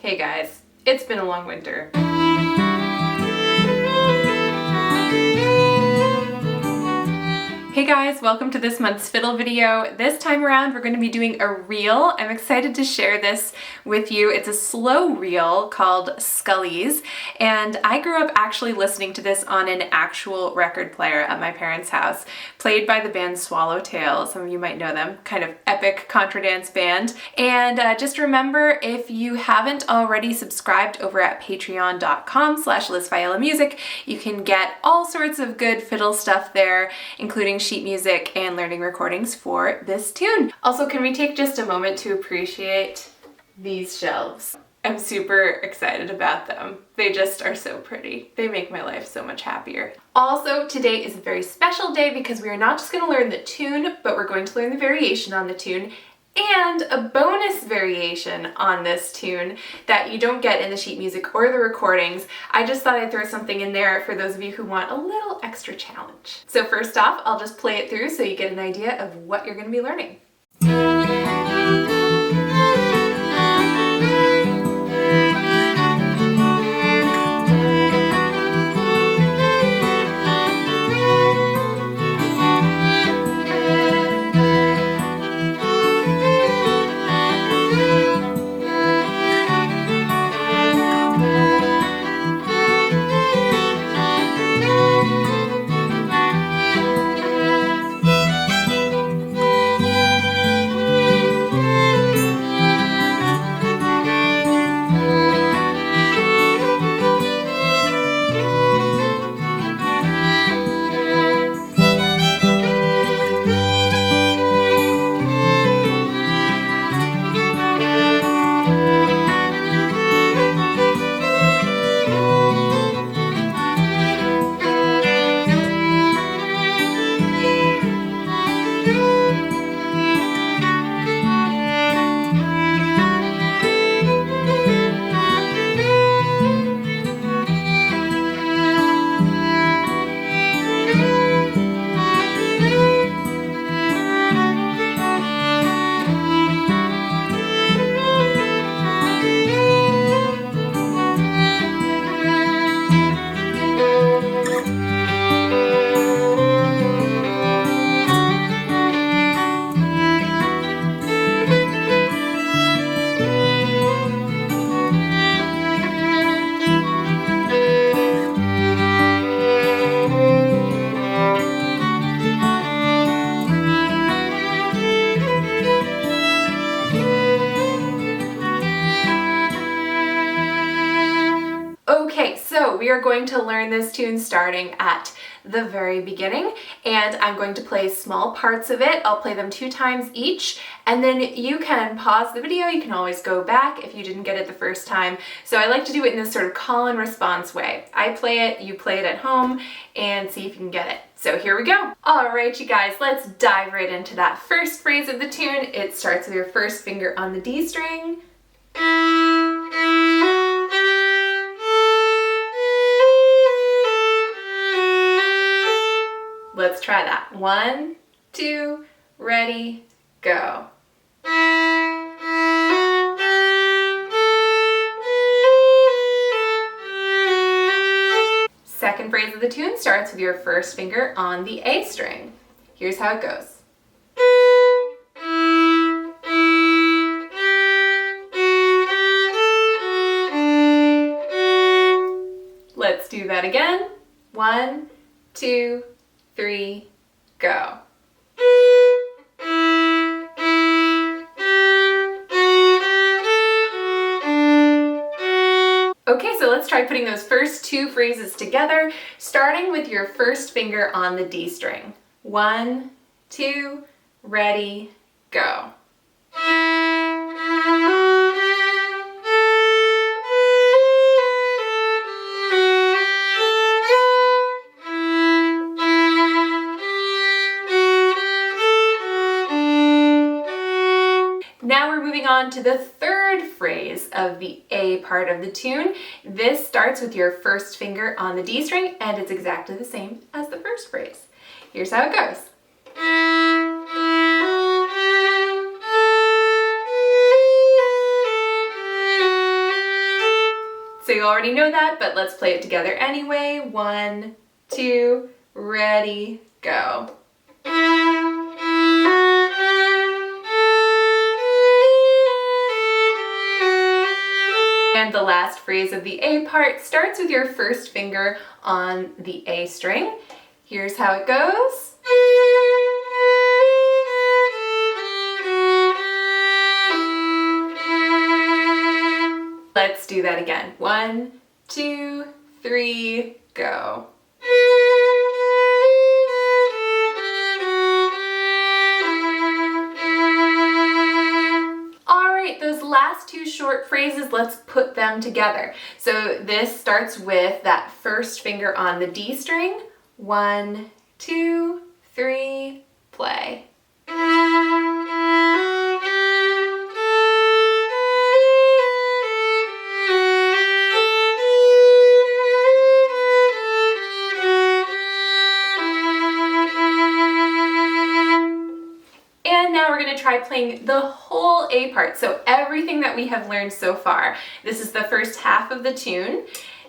Hey guys, it's been a long winter. Hey guys, welcome to this month's fiddle video. This time around we're going to be doing a reel. I'm excited to share this with you. It's a slow reel called SCOLLAY'S, and I grew up actually listening to this on an actual record player at my parents' house, played by the band Swallowtail. Some of you might know them, kind of epic contra dance band. And just remember, if you haven't already subscribed over at patreon.com/Liz Faiella Music, you can get all sorts of good fiddle stuff there, including sheet music and learning recordings for this tune. Also, can we take just a moment to appreciate these shelves? I'm super excited about them. They just are so pretty. They make my life so much happier. Also, today is a very special day because we are not just going to learn the tune, but we're going to learn the variation on the tune and a bonus variation on this tune that you don't get in the sheet music or the recordings. I just thought I'd throw something in there for those of you who want a little extra challenge. So first off, I'll just play it through so you get an idea of what you're going to be learning. Okay, so we are going to learn this tune starting at the very beginning, and I'm going to play small parts of it. I'll play them 2 times each, and then you can pause the video. You can always go back if you didn't get it the first time. So I like to do it in this sort of call and response way. I play it, you play it at home, and see if you can get it. So here we go. All right, you guys, let's dive right into that first phrase of the tune. It starts with your first finger on the D string. Let's try that. 1, 2, ready, go. Second phrase of the tune starts with your first finger on the A string. Here's how it goes. Let's do that again. 1, 2, 3, go. Okay, so let's try putting those first 2 phrases together, starting with your first finger on the D string. 1, 2, ready, go. Now we're moving on to the third phrase of the A part of the tune. This starts with your first finger on the D string, and it's exactly the same as the first phrase. Here's how it goes. already know that, but let's play it together anyway. 1, 2, ready, go. And the last phrase of the A part starts with your first finger on the A string. Here's how it goes. Let's do that again. 1, 2, 3, go. Those last two short phrases, let's put them together. So this starts with that first finger on the D string. 1, 2, 3, play. We're going to try playing the whole A part, so everything that we have learned so far. This is the first half of the tune.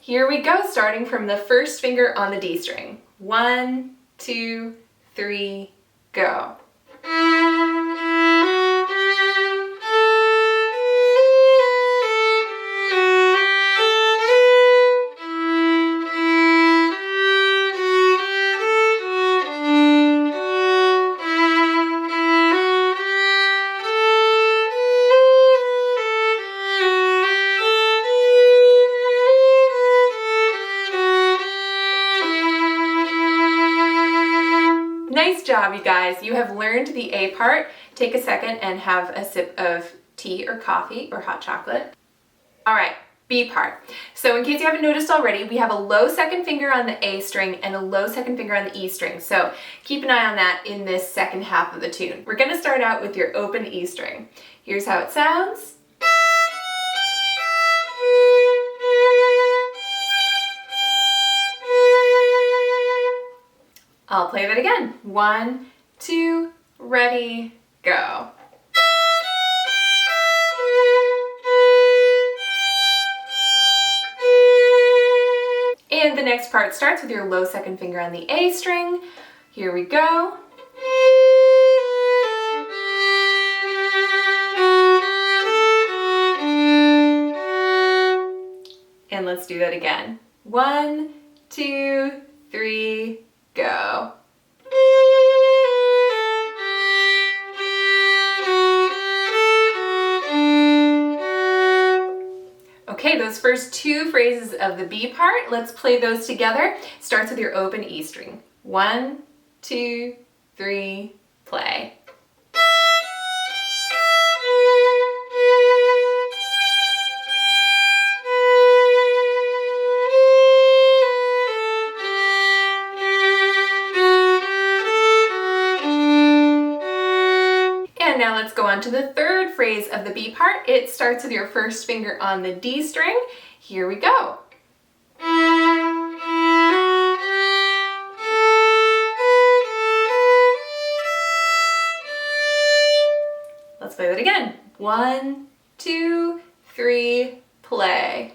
Here we go, starting from the first finger on the D string. 1, 2, 3, go. Nice job, you guys. You have learned the A part. Take a second and have a sip of tea or coffee or hot chocolate. All right, B part. So in case you haven't noticed already, we have a low second finger on the A string and a low second finger on the E string. So keep an eye on that in this second half of the tune. We're gonna start out with your open E string. Here's how it sounds. I'll play that again. 1, 2, ready, go. And the next part starts with your low second finger on the A string. Here we go. And let's do that again. 1, 2, 3, go. Okay, those first two phrases of the B part, let's play those together. Starts with your open E string. 1, 2, 3, play. And now let's go on to the third phrase of the B part. It starts with your first finger on the D string. Here we go. Let's play that again. 1, 2, 3, play.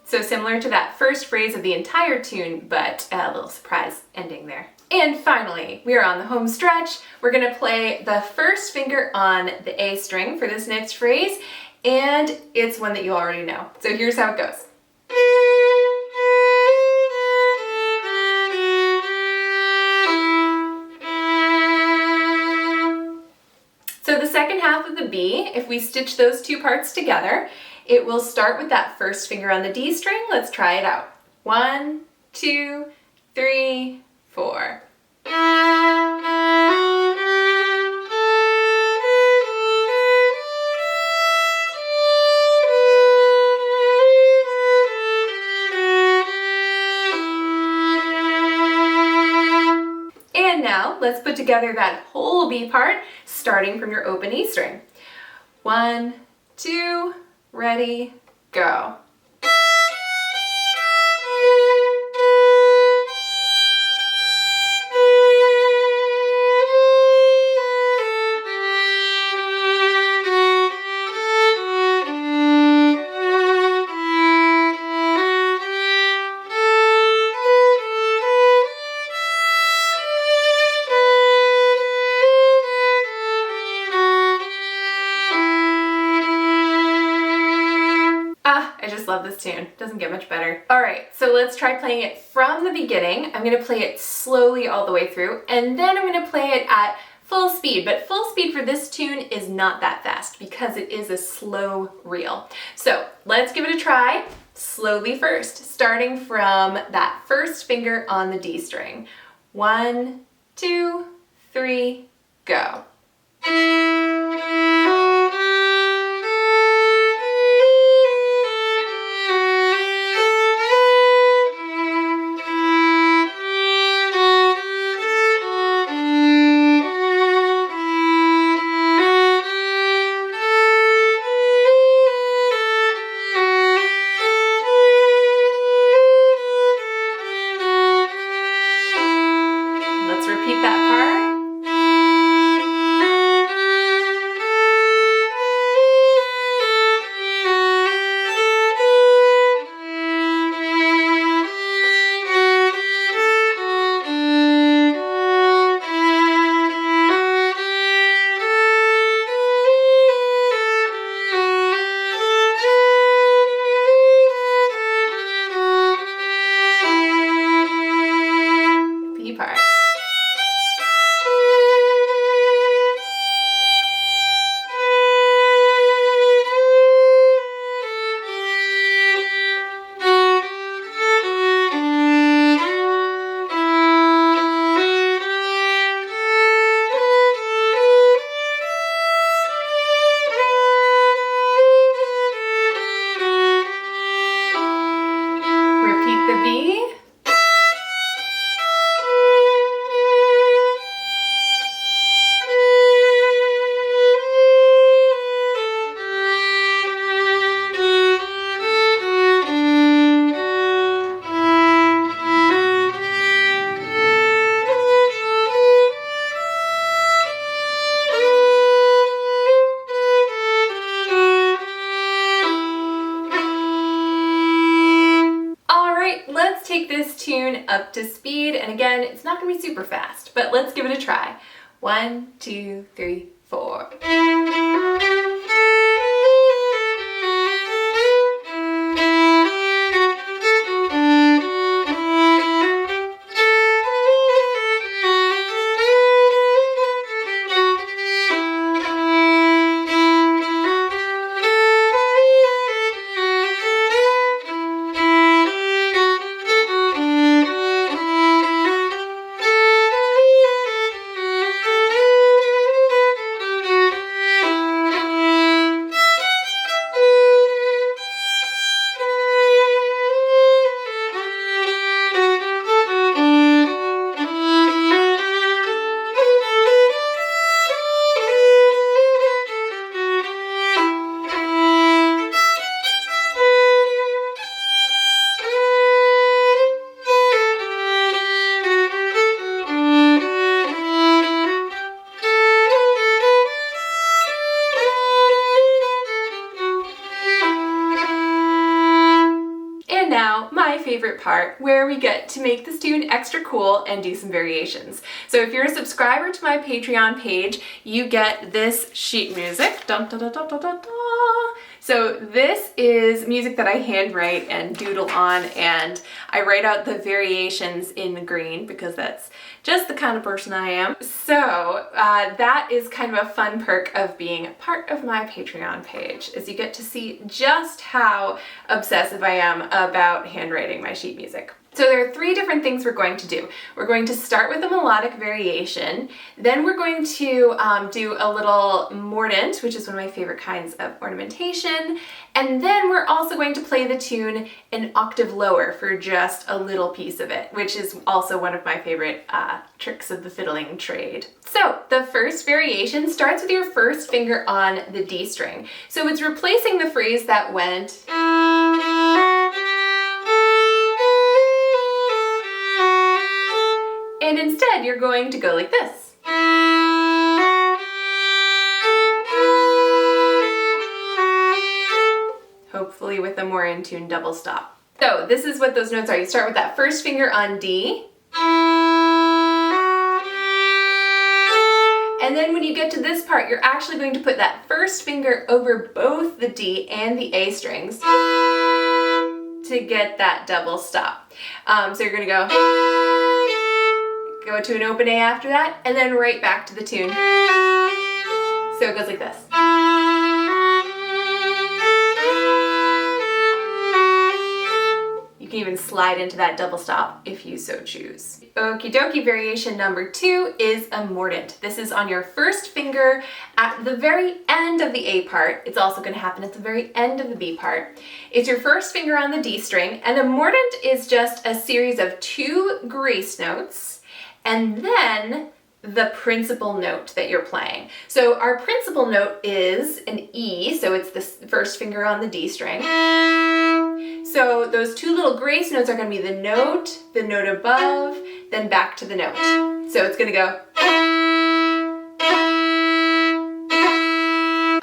So similar to that first phrase of the entire tune, but a little surprise ending there. And finally, we are on the home stretch. We're gonna play the first finger on the A string for this next phrase, and it's one that you already know. So here's how it goes. So the second half of the B, if we stitch those two parts together, it will start with that first finger on the D string. Let's try it out. 1, 2, 3, 4. And now let's put together that whole B part, starting from your open E string. 1, 2, ready, go. this tune. Doesn't get much better. All right, so let's try playing it from the beginning. I'm gonna play it slowly all the way through, and then I'm gonna play it at full speed, but full speed for this tune is not that fast because it is a slow reel. So let's give it a try, slowly first, starting from that first finger on the D string. 1, 2, 3, go. Let's repeat that part. B part. Repeat the B. Let's take this tune up to speed, and again, it's not going to be super fast, but let's give it a try. 1, 2, 3, 4. Now, my favorite part, where we get to make this tune extra cool and do some variations. So if you're a subscriber to my Patreon page, you get this sheet music. Dun, dun, dun, dun, dun, dun, dun. So this is music that I handwrite and doodle on, and I write out the variations in green because that's just the kind of person I am. So that is kind of a fun perk of being part of my Patreon page, is you get to see just how obsessive I am about handwriting my sheet music. So there are 3 different things we're going to do. We're going to start with a melodic variation, then we're going to do a little mordant, which is one of my favorite kinds of ornamentation, and then we're also going to play the tune an octave lower for just a little piece of it, which is also one of my favorite tricks of the fiddling trade. So the first variation starts with your first finger on the D string. So it's replacing the phrase that went and instead you're going to go like this. Hopefully with a more in tune double stop. So this is what those notes are. You start with that first finger on D. And then when you get to this part, you're actually going to put that first finger over both the D and the A strings. to get that double stop. So you're gonna go to an open A after that, and then right back to the tune. So it goes like this. You can even slide into that double stop if you so choose. Okie dokie, variation number 2 is a mordent. This is on your first finger at the very end of the A part. It's also going to happen at the very end of the B part. It's your first finger on the D string, and a mordent is just a series of 2 grace notes and then the principal note that you're playing. So our principal note is an E, so it's the first finger on the D string. So those 2 little grace notes are going to be the note above, then back to the note. So it's going to go.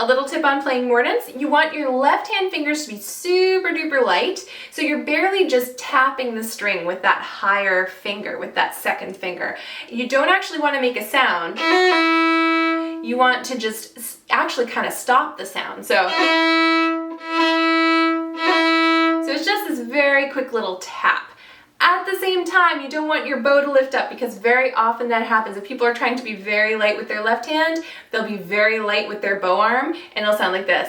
A little tip on playing mordents, you want your left hand fingers to be super duper light, so you're barely just tapping the string with that higher finger, with that second finger. You don't actually want to make a sound. You want to just actually kind of stop the sound. So it's just this very quick little tap. At the same time, you don't want your bow to lift up, because very often that happens. If people are trying to be very light with their left hand, they'll be very light with their bow arm, and it'll sound like this.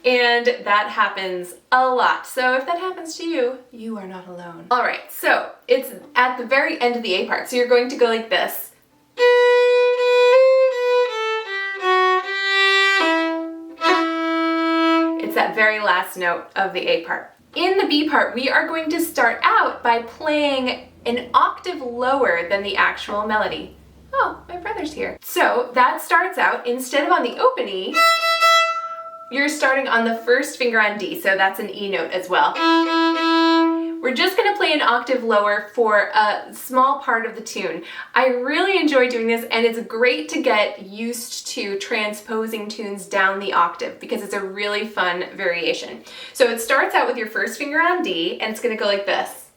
And that happens a lot. So if that happens to you, you are not alone. All right, so it's at the very end of the A part. So you're going to go like this. It's that very last note of the A part. In the B part, we are going to start out by playing an octave lower than the actual melody. Oh, my brother's here. So that starts out, instead of on the open E, you're starting on the first finger on D, so that's an E note as well. We're just going to play an octave lower for a small part of the tune. I really enjoy doing this, and it's great to get used to transposing tunes down the octave because it's a really fun variation. So it starts out with your first finger on D, and it's going to go like this.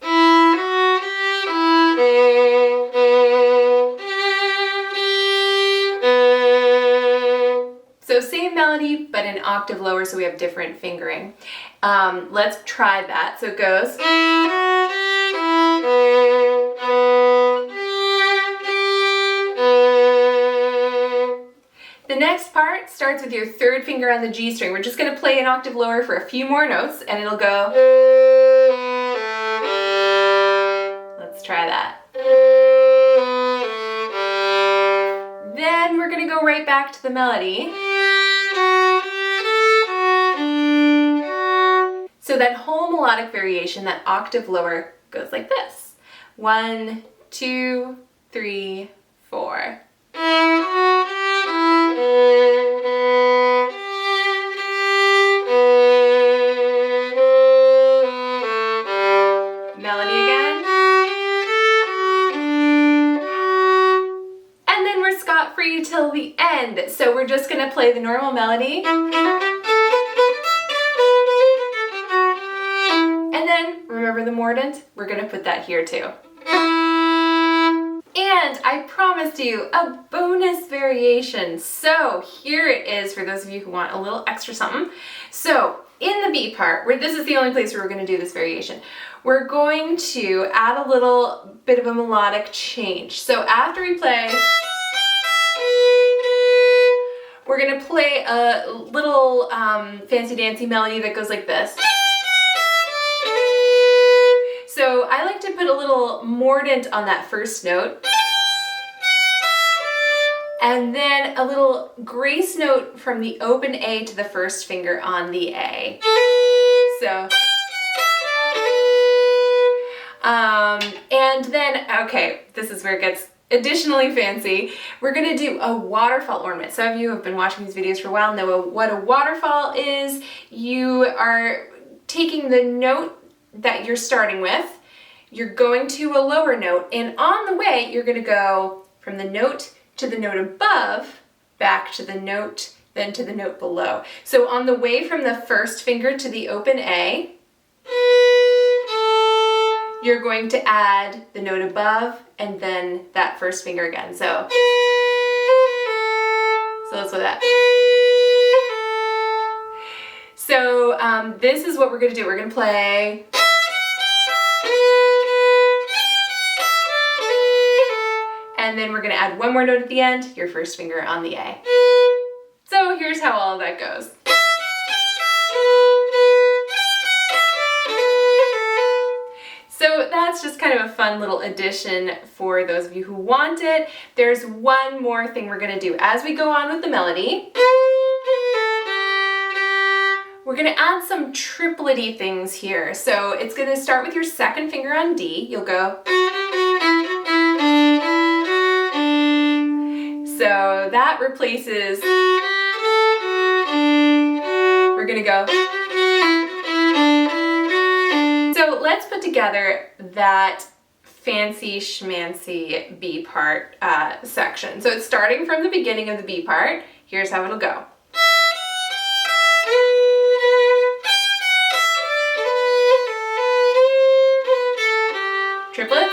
So same melody, but an octave lower, so we have different fingering. Let's try that. So it goes. The next part starts with your third finger on the G string. We're just going to play an octave lower for a few more notes, and it'll go. Let's try that. Then we're going to go right back to the melody. So that whole melodic variation, that octave lower, goes like this. 1, 2, 3, 4. Melody again. And then we're scot-free till the end. So we're just going to play the normal melody. Remember the mordent? We're going to put that here too. And I promised you a bonus variation. So here it is for those of you who want a little extra something. So in the B part, where this is the only place where we're going to do this variation, we're going to add a little bit of a melodic change. So after we play, we're going to play a little fancy dancy melody that goes like this. So I like to put a little mordent on that first note, and then a little grace note from the open A to the first finger on the A. So, and then, okay, this is where it gets additionally fancy. We're gonna do a waterfall ornament. Some of you who have been watching these videos for a while know what a waterfall is. You are taking the note that you're starting with, you're going to a lower note, and on the way you're going to go from the note to the note above, back to the note, then to the note below. So on the way from the first finger to the open A, you're going to add the note above and then that first finger again. So let's do that. So this is what we're gonna do. We're gonna play. And then we're gonna add one more note at the end, your first finger on the A. So here's how all of that goes. So that's just kind of a fun little addition for those of you who want it. There's one more thing we're gonna do as we go on with the melody. We're gonna add some triplet-y things here. So it's gonna start with your second finger on D. You'll go. So that replaces, we're gonna go. So let's put together that fancy schmancy B part section. So it's starting from the beginning of the B part. Here's how it'll go. Triplets.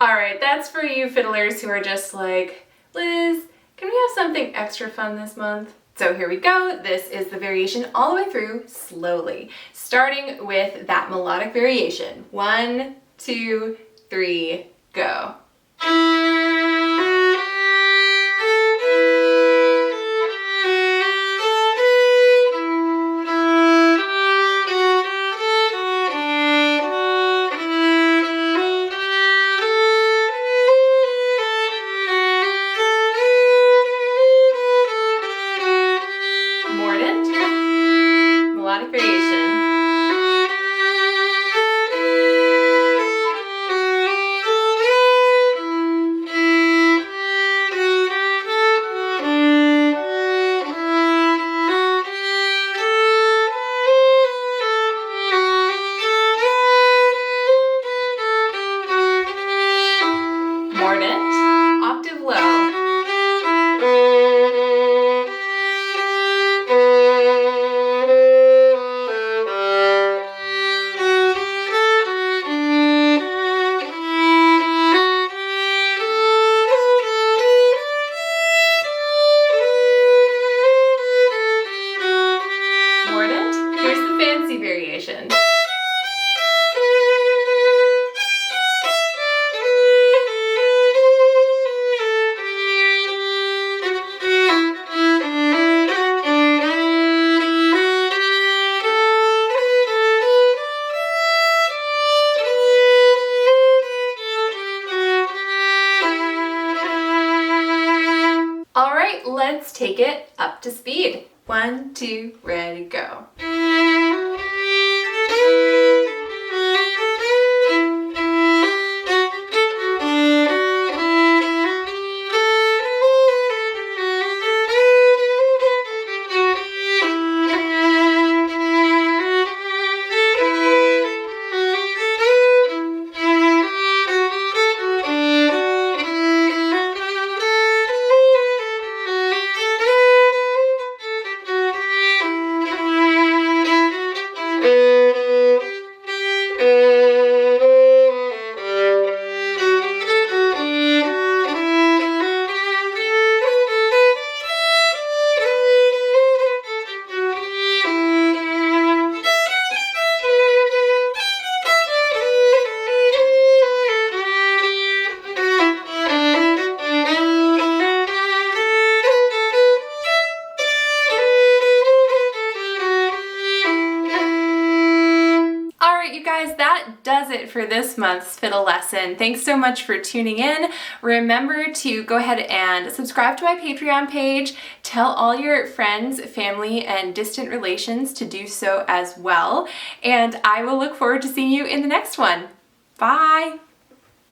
All right, that's for you fiddlers who are just like, Liz, can we have something extra fun this month? So here we go. This is the variation all the way through slowly, starting with that melodic variation. 1, 2, 3, go. Melodic variation. Mordant, octave low. Variation. All right, let's take it up to speed. 1, 2, ready, go. That does it for this month's fiddle lesson. Thanks so much for tuning in. Remember to go ahead and subscribe to my Patreon page. Tell all your friends, family, and distant relations to do so as well. And I will look forward to seeing you in the next one. Bye!